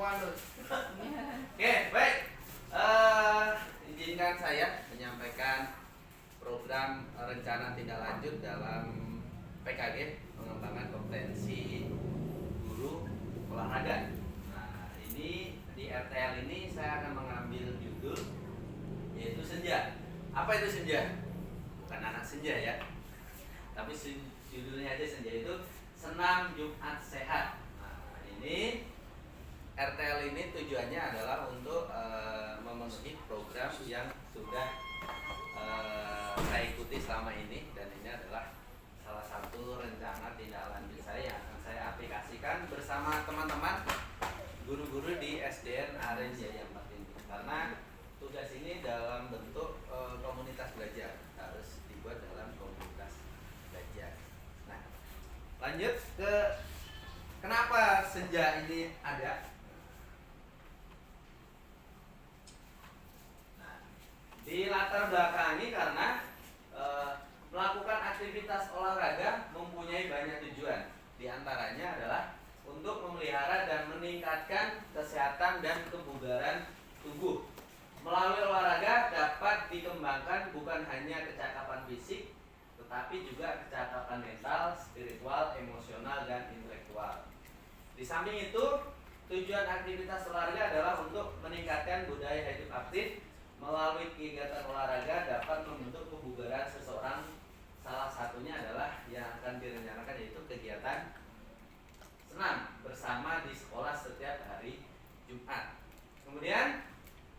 komando. Oke, baik. Izinkan saya menyampaikan program rencana tindak lanjut dalam PKG, pengembangan kompetensi guru olahraga. Nah, ini di RTL ini saya akan mengambil judul yaitu senja. Apa itu senja? Bukan anak senja ya, tapi judulnya aja senja, itu senam Jumat sehat. Nah, ini RTL ini tujuannya adalah untuk memenuhi program yang sudah saya ikuti selama ini, dan ini adalah salah satu rencana tindak lanjut saya yang akan saya aplikasikan bersama teman-teman guru-guru di SDN Aren Jaya 4 ini. Karena tugas ini dalam bentuk komunitas belajar, harus dibuat dalam komunitas belajar. Nah, lanjut ke kenapa senja ini ada. Di latar belakangi karena melakukan aktivitas olahraga mempunyai banyak tujuan. Di antaranya adalah untuk memelihara dan meningkatkan kesehatan dan kebugaran tubuh. Melalui olahraga dapat dikembangkan bukan hanya kecakapan fisik, tetapi juga kecakapan mental, spiritual, emosional, dan intelektual. Di samping itu, tujuan aktivitas olahraga adalah untuk meningkatkan budaya hidup aktif. Melalui kegiatan olahraga dapat membentuk kebugaran seseorang. Salah satunya adalah yang akan direncanakan yaitu kegiatan senam bersama di sekolah setiap hari Jumat. Kemudian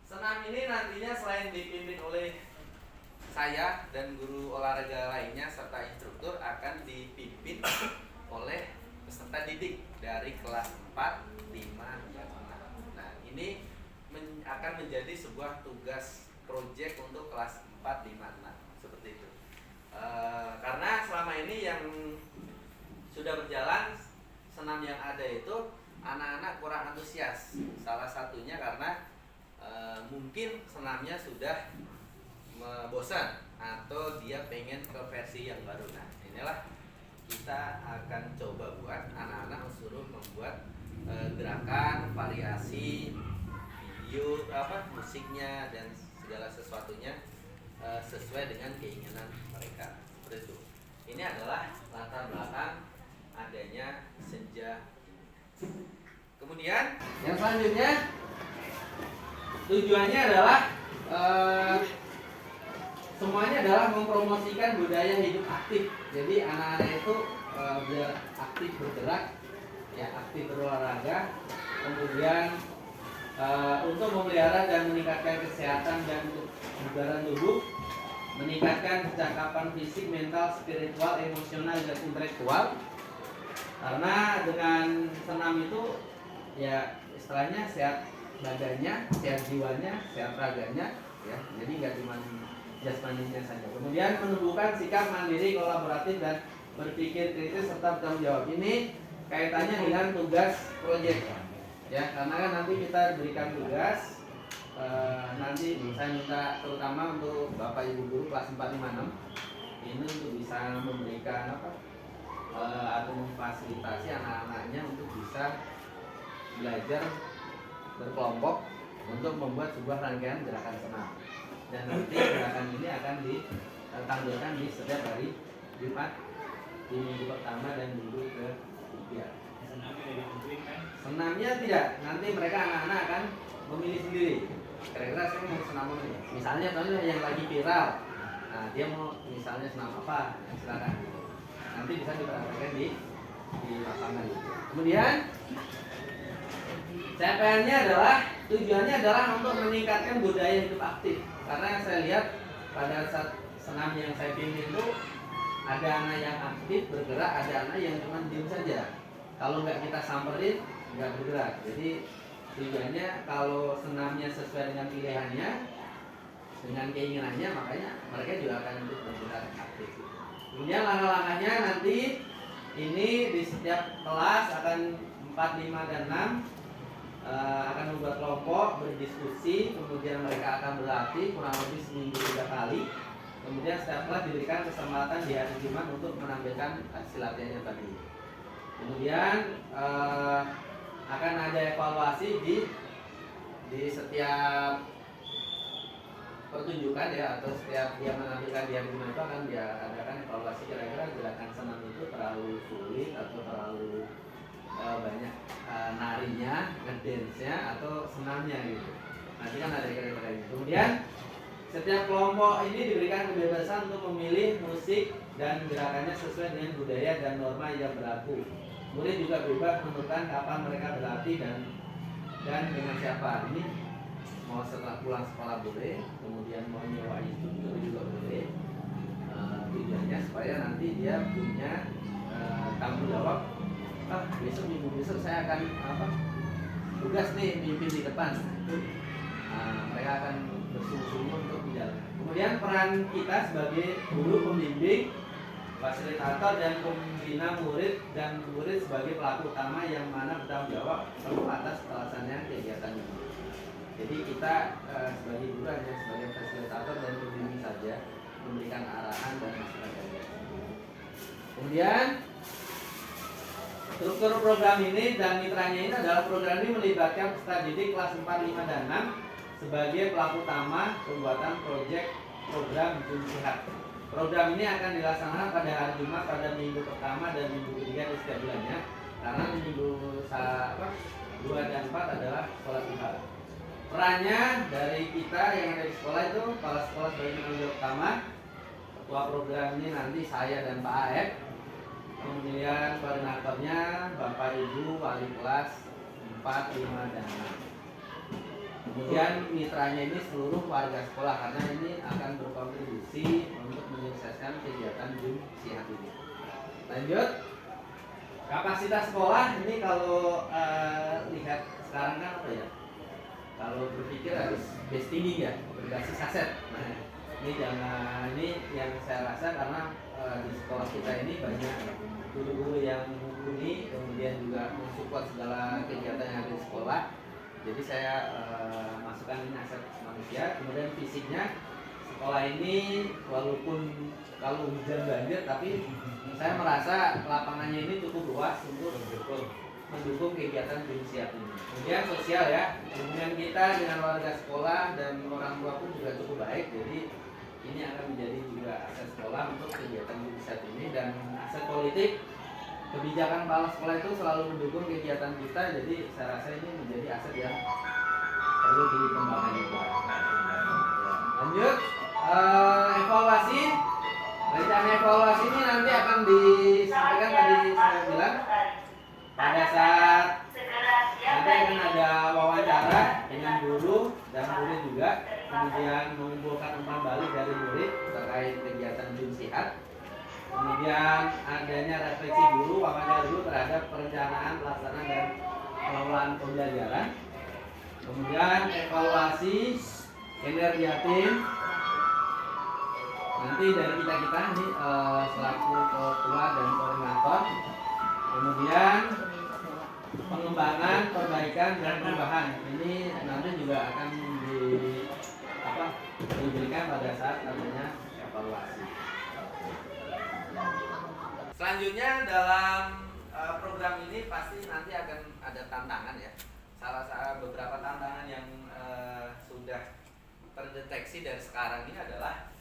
senam ini nantinya selain dipimpin oleh saya dan guru olahraga lainnya serta instruktur, akan dipimpin oleh peserta didik dari kelas 4, 5, dan 6. Nah, ini akan menjadi sebuah tugas proyek untuk kelas 4, 5, 6 seperti itu. Karena selama ini yang sudah berjalan senam yang ada itu anak-anak kurang antusias. Salah satunya karena mungkin senamnya sudah bosan atau dia pengen ke versi yang baru. Nah, inilah kita akan coba buat anak-anak, suruh membuat gerakan, variasi video, musiknya dan segala sesuatunya sesuai dengan keinginan mereka. Seperti itu. Ini adalah latar belakang adanya senja. Kemudian yang selanjutnya tujuannya adalah semuanya adalah mempromosikan budaya hidup aktif. Jadi anak-anak itu aktif bergerak, ya, aktif berolahraga, kemudian untuk memelihara dan meningkatkan kesehatan dan kebugaran tubuh, meningkatkan kecakapan fisik, mental, spiritual, emosional, dan intelektual. Karena dengan senam itu ya istilahnya sehat badannya, sehat jiwanya, sehat raganya, ya. Jadi nggak cuma jasmaninya saja. Kemudian menumbuhkan sikap mandiri, kolaboratif, dan berpikir kritis serta bertanggung jawab. Ini kaitannya dengan tugas proyek. Ya, karena kan nanti kita berikan tugas, nanti saya minta terutama untuk Bapak Ibu guru kelas 4, 5, 6 ini untuk bisa memberikan atau memfasilitasi anak-anaknya untuk bisa belajar berkelompok untuk membuat sebuah rangkaian gerakan senam. Dan nanti gerakan ini akan ditampilkan di setiap hari Jumat, di minggu pertama dan minggu ketiga. Senamnya tidak, nanti mereka anak-anak akan memilih sendiri. Kira-kira saya mau senam apa nih? Misalnya contohnya yang lagi viral, nah dia mau misalnya senam apa, ya, silakan. Nanti bisa dipraktekkan di lapangan. Kemudian CPN-nya adalah tujuannya adalah untuk meningkatkan budaya hidup aktif. Karena saya lihat pada saat senam yang saya pimpin itu ada anak yang aktif bergerak, ada anak yang cuma diam saja. Kalau nggak kita samperin, nggak bergerak. Jadi tujuannya kalau senamnya sesuai dengan pilihannya, dengan keinginannya, makanya mereka juga akan ikut bergerak aktif. Kemudian langkah-langkahnya nanti ini di setiap kelas akan 4, 5, dan 6 akan membuat kelompok, berdiskusi, kemudian mereka akan berlatih kurang lebih seminggu 3 kali. Kemudian setiap kelas diberikan kesempatan di hari Jumat untuk menampilkan hasil latihannya tadi. Kemudian akan ada evaluasi di setiap pertunjukan ya, atau setiap dia menampilkan dia di mana itu akan dia adakan evaluasi kira-kira gerakan senam itu terlalu sulit atau terlalu banyak narinya, ngedance-nya atau senamnya gitu. Nanti kan ada kira-kira. Kemudian setiap kelompok ini diberikan kebebasan untuk memilih musik dan gerakannya sesuai dengan budaya dan norma yang berlaku. Murid juga bebas menentukan kapan mereka berlatih dan dengan siapa. Ini mau setelah pulang sekolah boleh, kemudian mau nyewa instruktur juga boleh. Tujuannya supaya nanti dia punya tanggung jawab. Minggu besok saya akan tugas nih mimpin di depan. Mereka akan bersungguh-sungguh untuk menjalankan. Kemudian peran kita sebagai guru pembimbing, fasilitator dan pembina murid dan murid sebagai pelaku utama yang mana bertanggung jawab penuh atas pelaksanaan kegiatan ini. Jadi kita sebagai guru hanya sebagai fasilitator dan pembimbing saja, memberikan arahan dan masukan. Kemudian struktur program ini dan mitranya ini adalah program ini melibatkan peserta didik kelas 4, 5, dan 6 sebagai pelaku utama pembuatan program Jum Sehat. Program ini akan dilaksanakan pada hari Jumat pada minggu pertama dan minggu ketiga di setiap bulannya, karena minggu 2 dan 4 adalah sekolah Tuhan. Perannya dari kita yang ada di sekolah itu, kepala sekolah sebagai penanggung jawab utama, ketua program ini nanti saya dan Pak Aep, kemudian koordinatornya Bapak Ibu wali kelas 4, 5, dan 6. Kemudian mitranya ini seluruh warga sekolah, karena ini akan berkontribusi untuk menyukseskan kegiatan Jum Sehat ini. Lanjut, kapasitas sekolah ini kalau lihat sekarang kan apa ya? Kalau berpikir harus base tinggi ya, berbasis aset. Nah, ini yang saya rasa karena di sekolah kita ini banyak guru-guru yang mumpuni, kemudian juga mensupport segala kegiatan yang ada di sekolah. Jadi saya masukkan ini aset manusia. Kemudian fisiknya, sekolah ini walaupun kalau hujan banjir, tapi saya merasa lapangannya ini cukup luas untuk mendukung kegiatan Jum Sehat ini. Kemudian sosial ya, hubungan kita dengan warga sekolah dan orang tua pun juga cukup baik. Jadi ini akan menjadi juga aset sekolah untuk kegiatan Jum Sehat ini. Dan aset politik, kebijakan kepala sekolah itu selalu mendukung kegiatan kita. Jadi saya rasa ini menjadi aset yang perlu dikembangkan juga. Lanjut, evaluasi. Rencana evaluasi ini nanti akan disampaikan, tadi saya bilang, pada saat nanti akan ada wawancara dengan guru dan murid juga, kemudian mengumpulkan umpan balik dari murid terkait kegiatan Jum Sehat. Kemudian adanya refleksi guru, wawancara guru terhadap perencanaan, pelaksanaan dan pengelolaan pembelajaran. Kemudian evaluasi kinerja tim. Nanti dari kita ini selaku ketua dan koordinator. Kemudian pengembangan, perbaikan dan perubahan ini nanti juga akan diberikan pada saat adanya evaluasi. Selanjutnya dalam program ini pasti nanti akan ada tantangan ya. Salah beberapa tantangan yang sudah terdeteksi dari sekarang ini adalah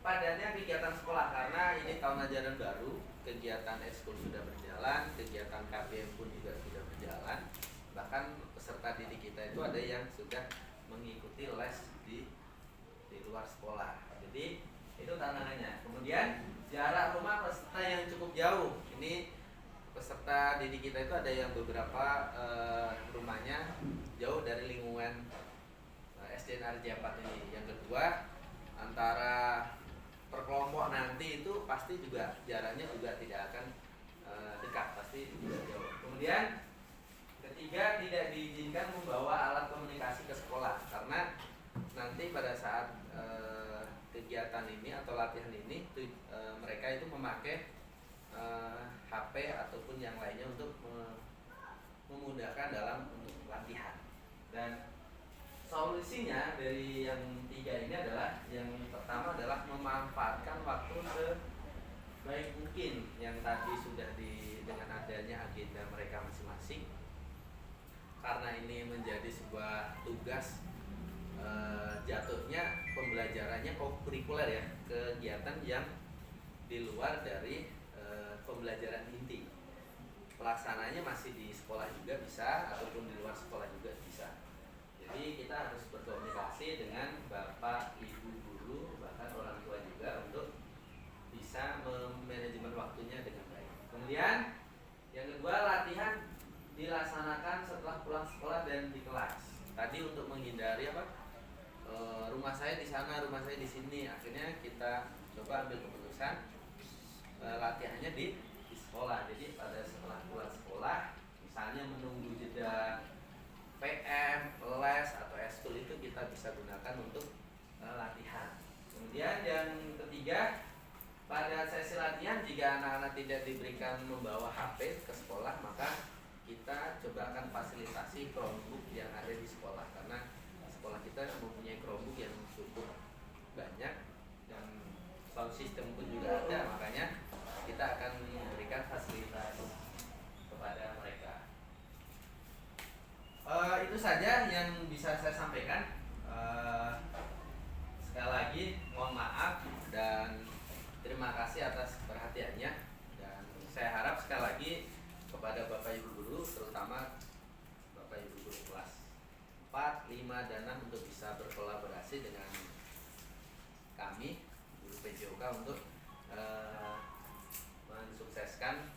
padatnya kegiatan sekolah, karena ini tahun ajaran baru, kegiatan ekskul sudah berjalan, kegiatan KBM pun juga sudah berjalan, bahkan peserta didik kita itu ada yang sudah mengikuti les di luar sekolah. Jadi itu tantangannya. Kemudian jarak rumah peserta yang cukup jauh. Ini peserta didik kita itu ada yang beberapa rumahnya jauh dari lingkungan SD Narja 4 ini. Yang kedua, antara per kelompok nanti itu pasti juga jaraknya juga tidak akan dekat, pasti juga jauh. Kemudian ketiga, tidak diizinkan membawa alat komunikasi ke sekolah, karena nanti pada saat kegiatan ini atau latihan ini mereka itu memakai HP ataupun yang lainnya untuk memudahkan dalam untuk latihan. Dan solusinya dari yang tiga ini adalah, yang pertama adalah memanfaatkan waktu sebaik mungkin yang tadi sudah dengan adanya agenda mereka masing-masing. ini menjadi sebuah tugas, jatuhnya pembelajarannya kurikuler ya, kegiatan yang di luar dari pembelajaran inti. Pelaksananya masih di sekolah juga bisa, ataupun di luar sekolah juga bisa. Jadi kita harus berkomunikasi dengan bapak, ibu guru, bahkan orang tua juga untuk bisa memanajemen waktunya dengan baik. Kemudian yang kedua, latihan dilaksanakan setelah pulang sekolah dan di kelas. Tadi untuk menghindari rumah saya di sana, rumah saya di sini. Akhirnya kita coba ambil keputusan latihannya di sekolah. Jadi pada setelah pulang sekolah, misalnya menunggu jeda PM, les atau eskul, itu kita bisa gunakan untuk latihan. Kemudian yang ketiga, pada sesi latihan jika anak-anak tidak diberikan membawa HP ke sekolah, maka kita coba akan fasilitasi Chromebook yang ada di sekolah, karena sekolah kita mempunyai Chromebook yang cukup banyak dan sound system pun juga ada, makanya kita akan memberikan fasilitas kepada mereka. Itu saja yang bisa saya sampaikan. Sekali lagi mohon maaf dan terima kasih atas perhatiannya, dan saya harap sekali lagi kepada Bapak Ibu guru, terutama Bapak Ibu guru kelas 4, 5, dan 6 untuk bisa berkolaborasi dengan kami guru PJOK untuk mensukseskan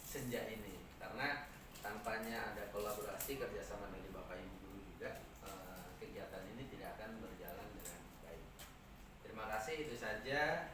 senja ini, karena tanpanya ada kolaborasi kerjasama dari Bapak Ibu guru juga, kegiatan ini tidak akan berjalan dengan baik. Terima kasih, itu saja.